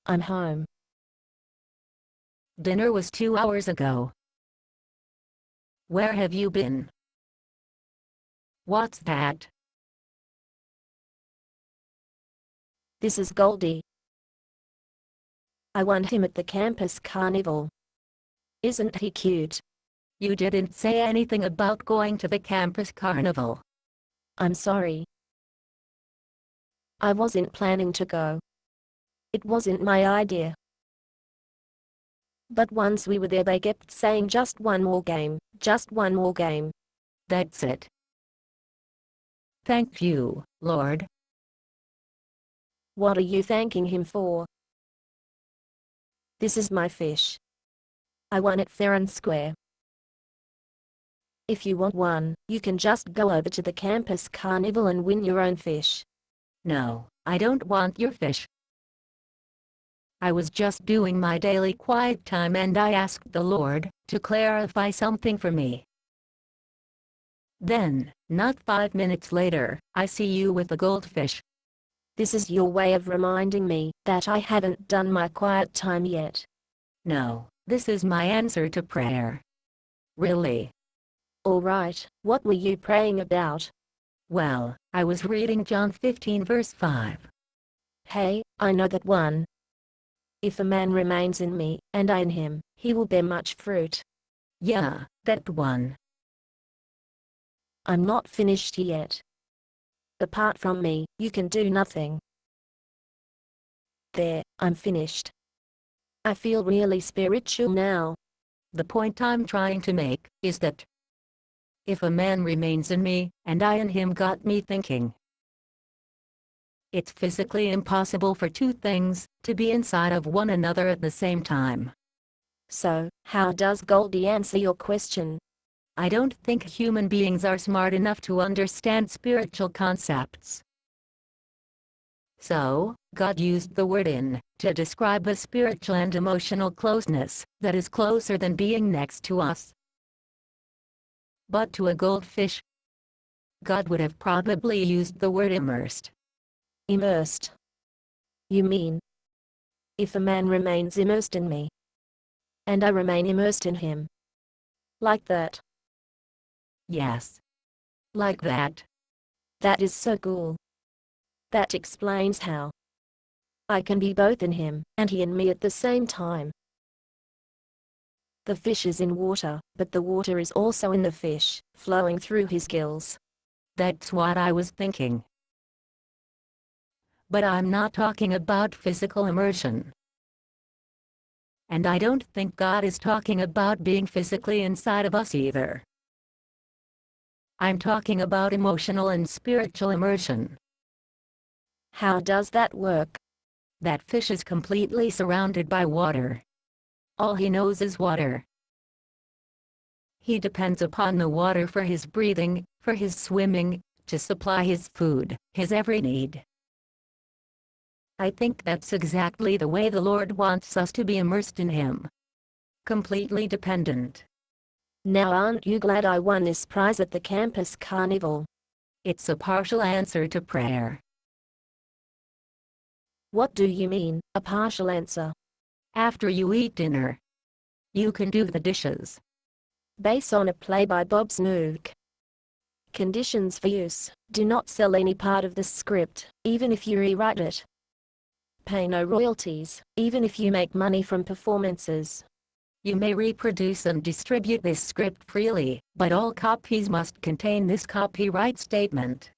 I'm home. Dinner was 2 hours ago. Where have you been? What's that? This is Goldie. I won him at the campus carnival. Isn't he cute? You didn't say anything about going to the campus carnival. I'm sorry. I wasn't planning to go. It wasn't my idea. But once we were there, they kept saying just one more game, just one more game. That's it. Thank you, Lord. What are you thanking him for? This is my fish. I won it fair and square. If you want one, you can just go over to the campus carnival and win your own fish. No, I don't want your fish. I was just doing my daily quiet time and I asked the Lord to clarify something for me. Then, not 5 minutes later, I see you with a goldfish. This is your way of reminding me that I haven't done my quiet time yet. No, this is my answer to prayer. Really? All right, what were you praying about? Well, I was reading John 15 verse 5. Hey, I know that one. If a man remains in me, and I in him, he will bear much fruit. Yeah, that one. I'm not finished yet. Apart from me, you can do nothing. There, I'm finished. I feel really spiritual now. The point I'm trying to make is that if a man remains in me, and I in him, got me thinking. It's physically impossible for two things to be inside of one another at the same time. So, how does Goldie answer your question? I don't think human beings are smart enough to understand spiritual concepts. So, God used the word in to describe a spiritual and emotional closeness that is closer than being next to us. But to a goldfish, God would have probably used the word immersed. Immersed. You mean, if a man remains immersed in me, and I remain immersed in him. Like that? Yes. Like that. That is so cool. That explains how I can be both in him and he in me at the same time. The fish is in water, but the water is also in the fish, flowing through his gills. That's what I was thinking. But I'm not talking about physical immersion. And I don't think God is talking about being physically inside of us either. I'm talking about emotional and spiritual immersion. How does that work? That fish is completely surrounded by water. All he knows is water. He depends upon the water for his breathing, for his swimming, to supply his food, his every need. I think that's exactly the way the Lord wants us to be immersed in Him. Completely dependent. Now aren't you glad I won this prize at the campus carnival? It's a partial answer to prayer. What do you mean, a partial answer? After you eat dinner, you can do the dishes. Based on a play by Bob Snook. Conditions for use: do not sell any part of the script, even if you rewrite it. Pay no royalties, even if you make money from performances. You may reproduce and distribute this script freely, but all copies must contain this copyright statement.